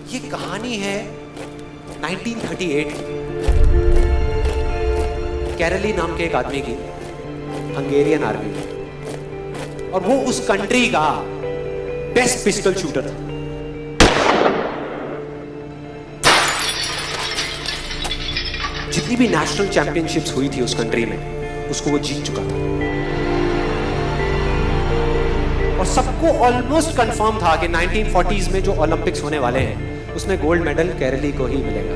ये कहानी है 1938 की, कैरली नाम के एक आदमी की, हंगेरियन आर्मी में, और वो उस कंट्री का बेस्ट पिस्टल शूटर था। जितनी भी नेशनल चैंपियनशिप्स हुई थी उस कंट्री में, उसको वो जीत चुका था। और सबको ऑलमोस्ट कंफर्म था कि 1940s में जो ओलंपिक्स होने वाले हैं उसमें गोल्ड मेडल कैरली को ही मिलेगा।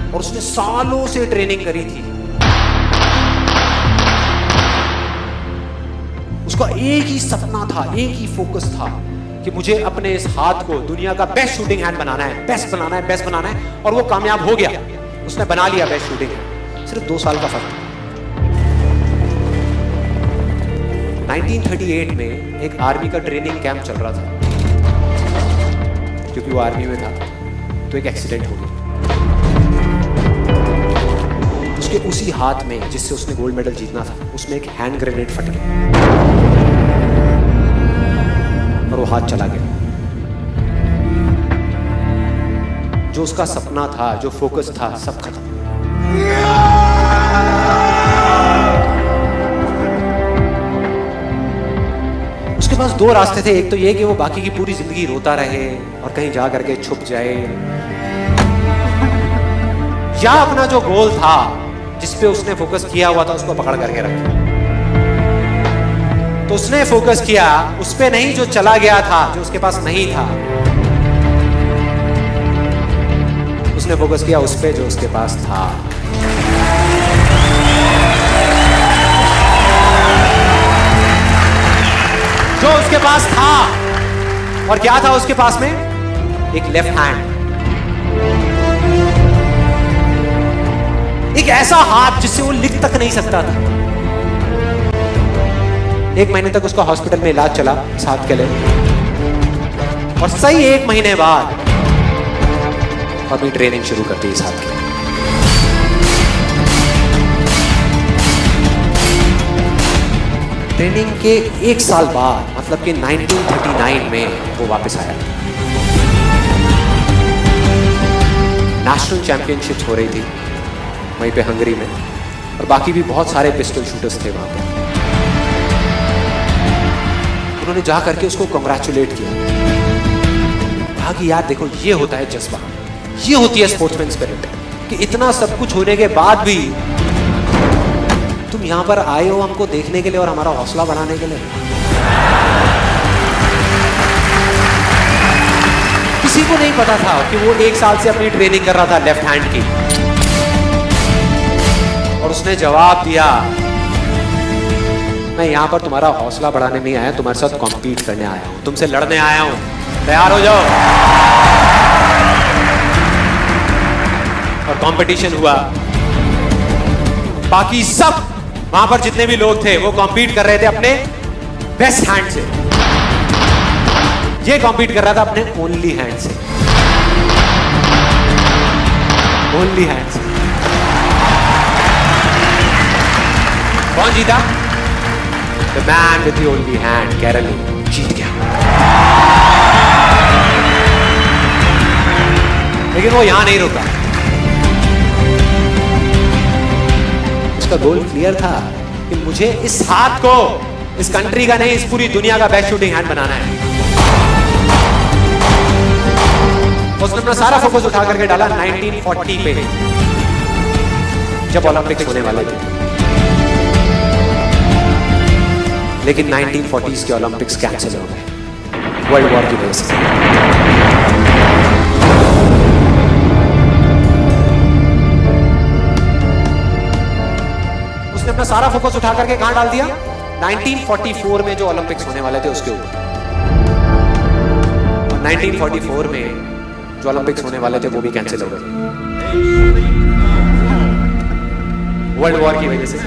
और उसने सालों से ट्रेनिंग करी थी। उसका एक ही सपना था, एक ही फोकस था कि मुझे अपने इस हाथ को दुनिया का बेस्ट शूटिंग हैंड बनाना है, बेस्ट बनाना है, बेस्ट बनाना है। और वो कामयाब हो गया, उसने बना लिया बेस्ट शूटिंग हैंड। सिर्फ 2 साल का फर्क था। 1938 में एक आर्मी का ट्रेनिंग कैंप चल रहा था। क्योंकि वो आर्मी में था तो एक एक्सीडेंट हो गया। उसके उसी हाथ में जिससे उसने गोल्ड मेडल जीतना था, उसमें एक हैंड ग्रेनेड फट गया और वो हाथ चला गया। जो उसका सपना था, जो फोकस था, सब खत्म। उसके पास 2 रास्ते थे। एक तो ये कि वो बाकी की पूरी जिंदगी रोता रहे और कहीं जा करके छुप जाए, या अपना जो गोल था जिस पे उसने फोकस किया हुआ था उसको पकड़ करके रखे। तो उसने फोकस किया उस पे नहीं जो चला गया था, जो उसके पास नहीं था। उसने फोकस किया उस पे जो उसके पास था। जो उसके पास था। और क्या था उसके पास में? एक लेफ्ट हैंड, एक ऐसा हाथ जिससे वो लिख तक नहीं सकता था। 1 महीने तक उसका हॉस्पिटल में इलाज चला इस हाथ के लिए, और सही 1 महीने बाद अपनी ट्रेनिंग शुरू कर दी इस हाथ के लिए। ट्रेनिंग के 1 साल बाद, मतलब कि 1939 में वो वापस आया। नेशनल चैंपियनशिप्स हो रही थी वहीं पे हंगरी में, और बाकी भी बहुत सारे पिस्टल शूटर्स थे वहां पे। उन्होंने जा करके उसको कांग्रेचुलेट किया, कहा कि यार देखो, ये होता है जज्बा, ये होती है स्पोर्ट्समैन स्पिरिट, कि इतना सब कुछ होने के बाद भी तुम यहां पर आए हो हमको देखने के लिए और हमारा हौसला बढ़ाने के लिए। किसी को नहीं पता था कि वो 1 साल से अपनी ट्रेनिंग कर रहा था लेफ्ट हैंड की। और उसने जवाब दिया, मैं यहां पर तुम्हारा हौसला बढ़ाने नहीं आया, तुम्हारे साथ कॉम्पीट करने आया हूं, तुमसे लड़ने आया हूं, तैयार हो जाओ। और कंपटीशन हुआ। बाकी सब वहां पर जितने भी लोग थे वो कॉम्पीट कर रहे थे अपने बेस्ट हैंड से। ये कॉम्पीट कर रहा था अपने ओनली हैंड से, ओनली हैंड से। कौन जीता? The man with the only hand, Karoly जीत गया। लेकिन वो यहां नहीं रुका। उसका गोल क्लियर था कि मुझे इस हाथ को इस कंट्री का नहीं, इस पूरी दुनिया का बेस्ट शूटिंग हैंड बनाना है। उसने अपना सारा फोकस उठा करके डाला 1940 पे, जब ओलंपिक्स होने वाले थे। लेकिन 1940s के ओलंपिक्स कैंसिल हो गए वर्ल्ड वॉर की वजह से। उसने अपना सारा फोकस उठा करके कहां डाल दिया? 1944 में जो ओलंपिक्स होने वाले थे उसके ऊपर। और 1944 में जो ओलंपिक्स होने वाले थे वो भी कैंसिल हो गए वर्ल्ड वॉर की वजह से।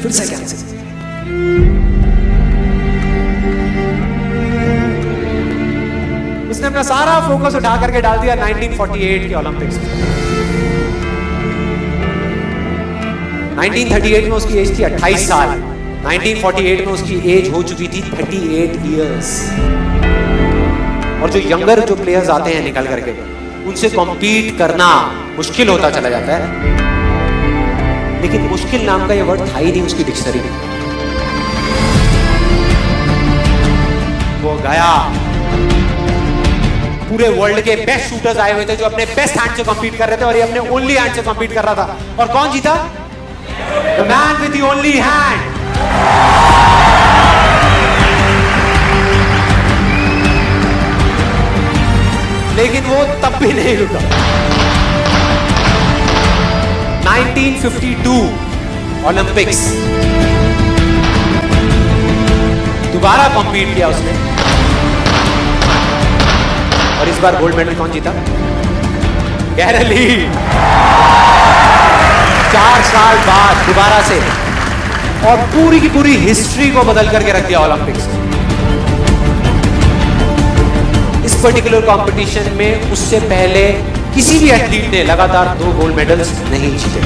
फिर से कैंसिल। उसने अपना सारा फोकस उठा करके डाल दिया 1948 के ओलंपिक्स में। 1938 में उसकी एज थी 28 साल, 1948 में उसकी एज हो चुकी थी 38 इयर्स। और जो यंगर जो प्लेयर्स आते हैं निकल करके, उनसे कॉम्पीट करना मुश्किल होता चला जाता है। लेकिन मुश्किल नाम का ये वर्ड था ही नहीं उसकी डिक्शनरी में। वो गया, पूरे वर्ल्ड के बेस्ट शूटर्स आए हुए थे जो अपने बेस्ट हैंड से कॉम्पीट कर रहे थे, और ये अपने ओनली हैंड से कॉम्पीट कर रहा था। और कौन जीता? The man with the only hand. लेकिन वो तब भी नहीं रुका। 1952 ओलंपिक्स, दोबारा कॉम्पीट किया उसने, और इस बार गोल्ड मेडल कौन जीता? गैरल ली। 4 साल बाद दोबारा से, और पूरी की पूरी हिस्ट्री को बदल करके रख दिया ओलंपिक्स। इस पर्टिकुलर कंपटीशन में उससे पहले किसी भी एथलीट ने लगातार 2 गोल्ड मेडल्स नहीं जीते।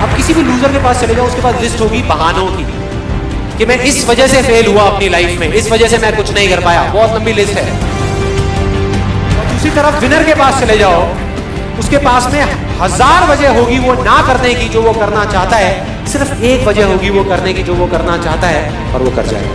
अब किसी भी लूजर के पास चले जाओ, उसके पास लिस्ट होगी बहानों की कि मैं इस वजह से फेल हुआ अपनी लाइफ में, इस वजह से मैं कुछ नहीं कर पाया। बहुत लंबी लिस्ट है। और दूसरी तरफ विनर के पास चले जाओ, उसके पास में 1000 वजह होगी वो ना करने की जो वो करना चाहता है, सिर्फ एक वजह होगी वो करने की जो वो करना चाहता है, और वो कर जाएगा।